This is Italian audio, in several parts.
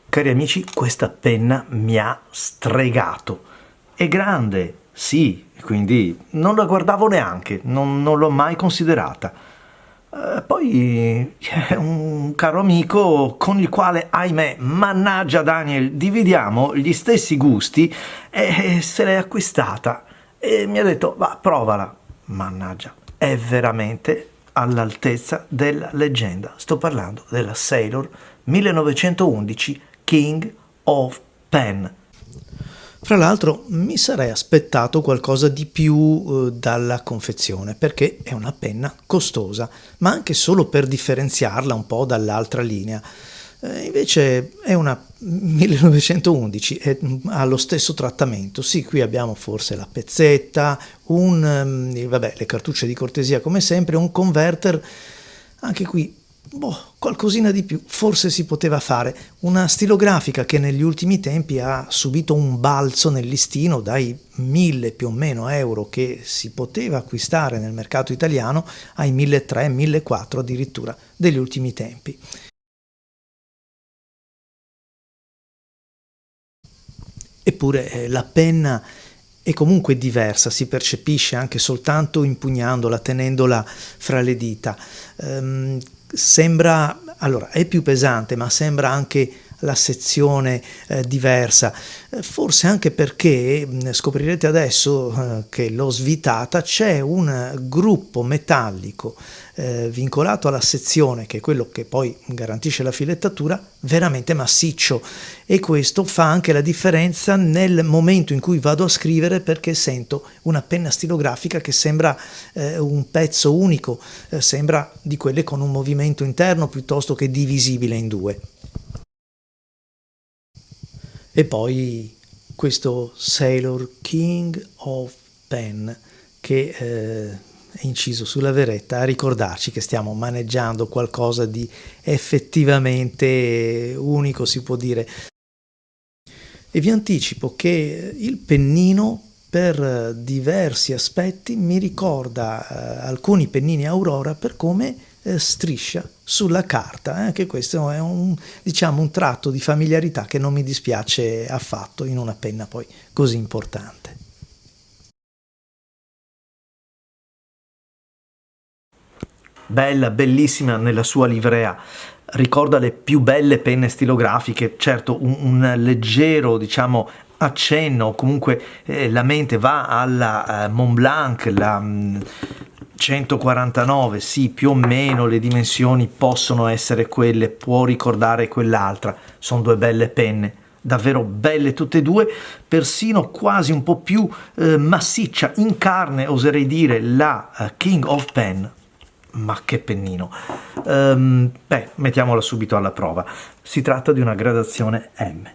Cari amici, questa penna mi ha stregato. È grande, sì, quindi non la guardavo neanche, non l'ho mai considerata. Poi c'è un caro amico con il quale, ahimè, mannaggia Daniel, dividiamo gli stessi gusti e se l'è acquistata e mi ha detto, va, provala. Mannaggia, è veramente all'altezza della leggenda. Sto parlando della Sailor 1911 King of Pen. Fra l'altro mi sarei aspettato qualcosa di più dalla confezione, perché è una penna costosa, ma anche solo per differenziarla un po' dall'altra linea. Invece è una 1911 e ha lo stesso trattamento. Sì, qui abbiamo forse la pezzetta, vabbè, le cartucce di cortesia come sempre, un converter, anche qui qualcosina di più forse si poteva fare. Una stilografica che negli ultimi tempi ha subito un balzo nel listino dai 1.000 più o meno euro che si poteva acquistare nel mercato italiano ai 1.300-1.400 addirittura degli ultimi tempi. Eppure la penna è comunque diversa, si percepisce anche soltanto impugnandola, tenendola fra le dita. Sembra, allora, è più pesante, ma sembra anche la sezione diversa, forse anche perché scoprirete adesso che l'ho svitata, c'è un gruppo metallico vincolato alla sezione, che è quello che poi garantisce la filettatura, veramente massiccio, e questo fa anche la differenza nel momento in cui vado a scrivere, perché sento una penna stilografica che sembra un pezzo unico, sembra di quelle con un movimento interno piuttosto che divisibile in due. E poi questo Sailor King of Pen che è inciso sulla veretta a ricordarci che stiamo maneggiando qualcosa di effettivamente unico, si può dire. E vi anticipo che il pennino per diversi aspetti mi ricorda alcuni pennini Aurora per come striscia sulla carta, anche questo è un tratto di familiarità che non mi dispiace affatto in una penna poi così importante. Bella, bellissima nella sua livrea, ricorda le più belle penne stilografiche, certo un leggero accenno, comunque la mente va alla Montblanc, la 149, sì, più o meno le dimensioni possono essere quelle, può ricordare quell'altra, sono due belle penne, davvero belle tutte e due, persino quasi un po' più massiccia, in carne oserei dire, la King of Pen. Ma che pennino! Mettiamola subito alla prova. Si tratta di una gradazione M.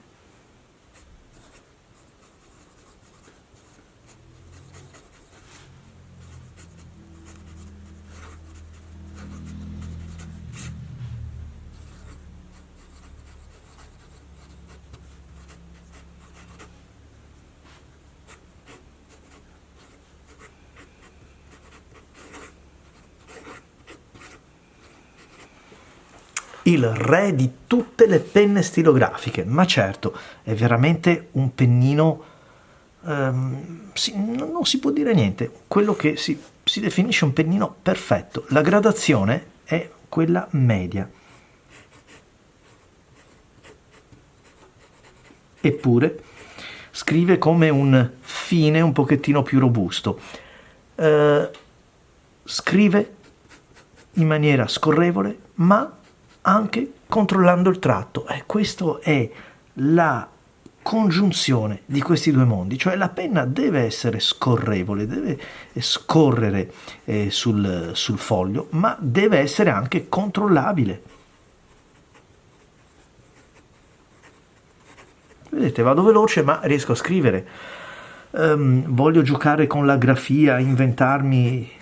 Il re di tutte le penne stilografiche, ma certo, è veramente un pennino, non si può dire niente, quello che si definisce un pennino perfetto. La gradazione è quella media. Eppure scrive come un fine un pochettino più robusto. Scrive in maniera scorrevole, ma anche controllando il tratto. Questa è la congiunzione di questi due mondi, cioè la penna deve essere scorrevole, deve scorrere sul foglio, ma deve essere anche controllabile. Vedete, vado veloce ma riesco a scrivere. Voglio giocare con la grafia, inventarmi.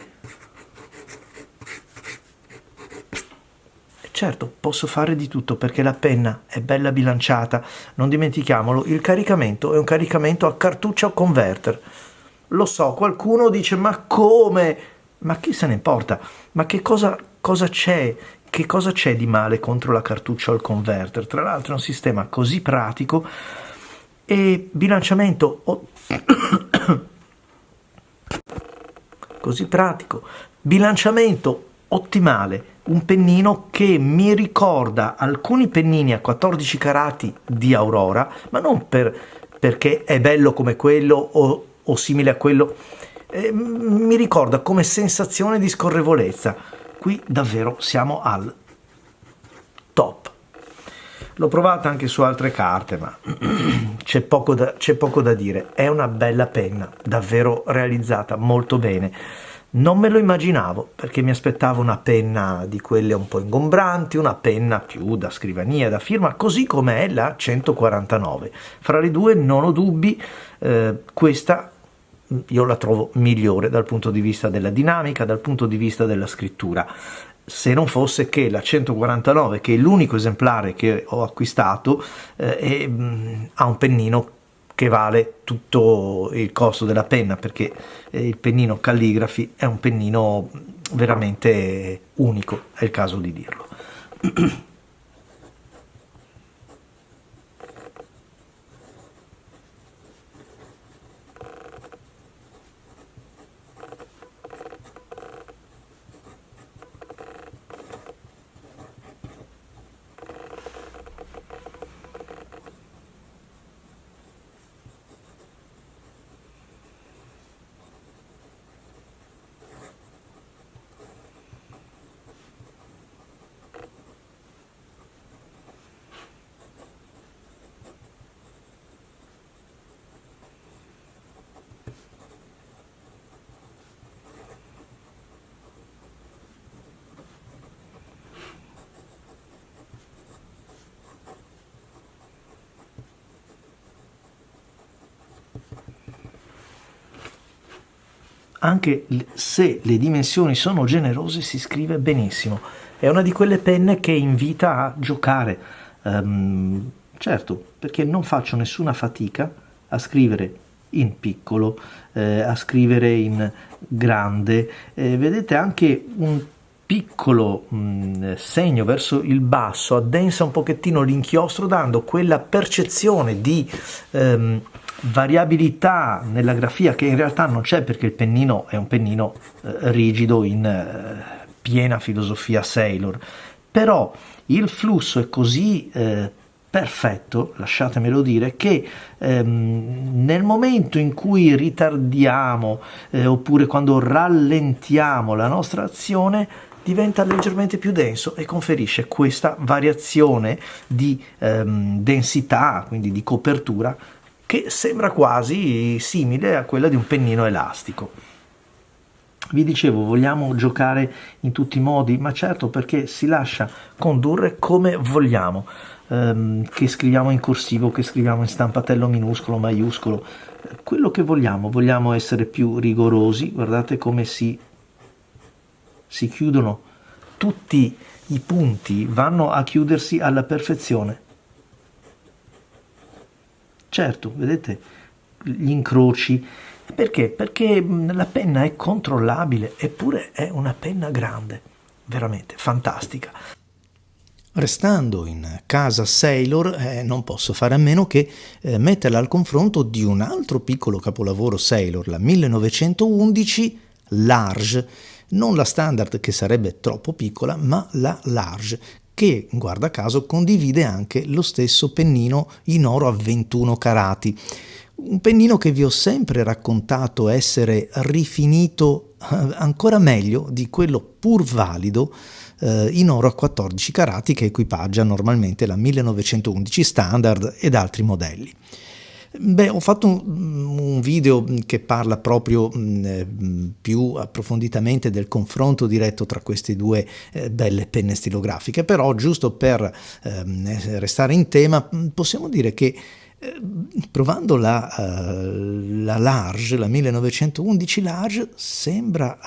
Certo, posso fare di tutto perché la penna è bella bilanciata, non dimentichiamolo, il caricamento è un caricamento a cartuccia o converter. Lo so, qualcuno dice ma come? Ma chi se ne importa? Ma che cosa c'è che cosa c'è di male contro la cartuccia o il converter? Tra l'altro è un sistema così pratico e bilanciamento così pratico, bilanciamento ottimale, un pennino che mi ricorda alcuni pennini a 14 carati di Aurora, ma non perché è bello come quello o simile a quello, mi ricorda come sensazione di scorrevolezza. Qui davvero siamo al top. L'ho provata anche su altre carte, ma c'è poco da dire. È una bella penna, davvero realizzata molto bene. Non me lo immaginavo, perché mi aspettavo una penna di quelle un po' ingombranti, una penna più da scrivania, da firma, così come è la 149. Fra le due non ho dubbi, questa io la trovo migliore dal punto di vista della dinamica, dal punto di vista della scrittura. Se non fosse che la 149, che è l'unico esemplare che ho acquistato, ha un pennino che vale tutto il costo della penna, perché il pennino Calligraphy è un pennino veramente unico, è il caso di dirlo. Anche se le dimensioni sono generose si scrive benissimo. È una di quelle penne che invita a giocare. Certo, perché non faccio nessuna fatica a scrivere in piccolo, a scrivere in grande. Vedete anche un piccolo segno verso il basso addensa un pochettino l'inchiostro, dando quella percezione di variabilità nella grafia che in realtà non c'è, perché il pennino è un pennino rigido in piena filosofia Sailor, però il flusso è così perfetto, lasciatemelo dire, che nel momento in cui ritardiamo oppure quando rallentiamo la nostra azione diventa leggermente più denso e conferisce questa variazione di densità, quindi di copertura, che sembra quasi simile a quella di un pennino elastico. Vi dicevo, vogliamo giocare in tutti i modi, ma certo, perché si lascia condurre come vogliamo, che scriviamo in corsivo, che scriviamo in stampatello minuscolo, maiuscolo, quello che vogliamo essere più rigorosi, guardate come si chiudono, tutti i punti vanno a chiudersi alla perfezione. Certo, vedete gli incroci. Perché? Perché la penna è controllabile, eppure è una penna grande, veramente fantastica. Restando in casa Sailor, non posso fare a meno che metterla al confronto di un altro piccolo capolavoro Sailor, la 1911 Large, non la standard che sarebbe troppo piccola, ma la Large, che guarda caso condivide anche lo stesso pennino in oro a 21 carati. Un pennino che vi ho sempre raccontato essere rifinito ancora meglio di quello pur valido in oro a 14 carati che equipaggia normalmente la 1911 standard ed altri modelli. Ho fatto un video che parla proprio più approfonditamente del confronto diretto tra queste due belle penne stilografiche, però giusto per restare in tema possiamo dire che provando la Large, la 1911 Large, sembra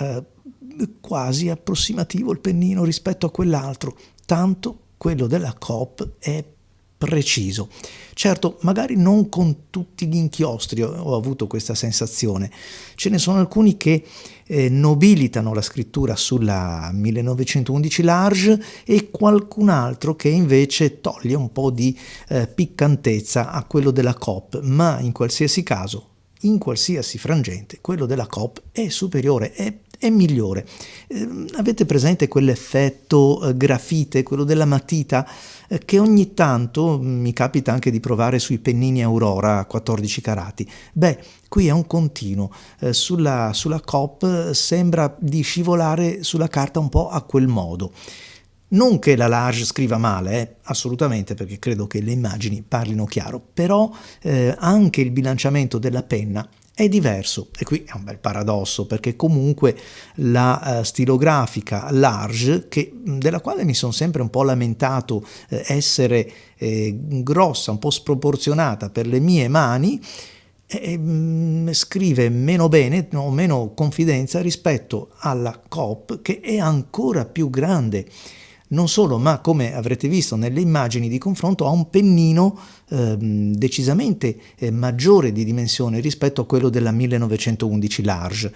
quasi approssimativo il pennino rispetto a quell'altro, tanto quello della Coop è preciso. Certo, magari non con tutti gli inchiostri ho avuto questa sensazione. Ce ne sono alcuni che nobilitano la scrittura sulla 1911 Large e qualcun altro che invece toglie un po' di piccantezza a quello della Coop, ma in qualsiasi caso, in qualsiasi frangente, quello della Coop è superiore, è migliore. Avete presente quell'effetto grafite, quello della matita, che ogni tanto mi capita anche di provare sui pennini Aurora a 14 carati? Beh, qui è un continuo. Sulla Coop sembra di scivolare sulla carta un po' a quel modo. Non che la Large scriva male, assolutamente, perché credo che le immagini parlino chiaro, però anche il bilanciamento della penna è diverso, e qui è un bel paradosso, perché comunque la stilografica Large, della quale mi sono sempre un po' lamentato essere grossa, un po' sproporzionata per le mie mani, scrive meno bene o meno confidenza rispetto alla Coop, che è ancora più grande. Non solo, ma come avrete visto nelle immagini di confronto, ha un pennino decisamente maggiore di dimensione rispetto a quello della 1911 Large.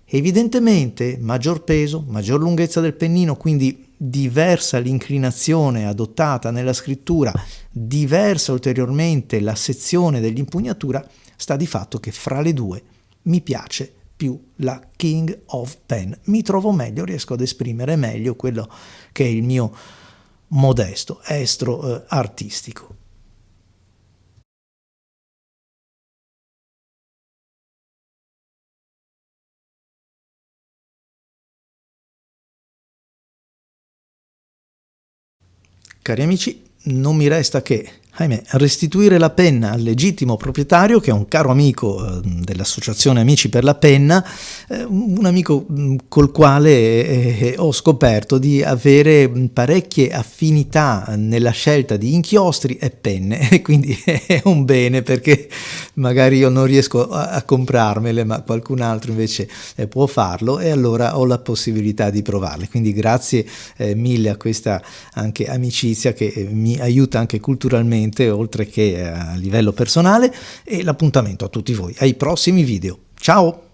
Evidentemente maggior peso, maggior lunghezza del pennino, quindi diversa l'inclinazione adottata nella scrittura, diversa ulteriormente la sezione dell'impugnatura, sta di fatto che fra le due mi piace più la King of Pen. Mi trovo meglio, riesco ad esprimere meglio quello che è il mio modesto estro artistico. Cari amici, non mi resta che, ahimè, restituire la penna al legittimo proprietario, che è un caro amico dell'associazione Amici per la Penna, un amico col quale ho scoperto di avere parecchie affinità nella scelta di inchiostri e penne, e quindi è un bene, perché magari io non riesco a comprarmele, ma qualcun altro invece può farlo, e allora ho la possibilità di provarle. Quindi grazie mille a questa anche amicizia che mi aiuta anche culturalmente, oltre che a livello personale, e l'appuntamento a tutti voi ai prossimi video. Ciao!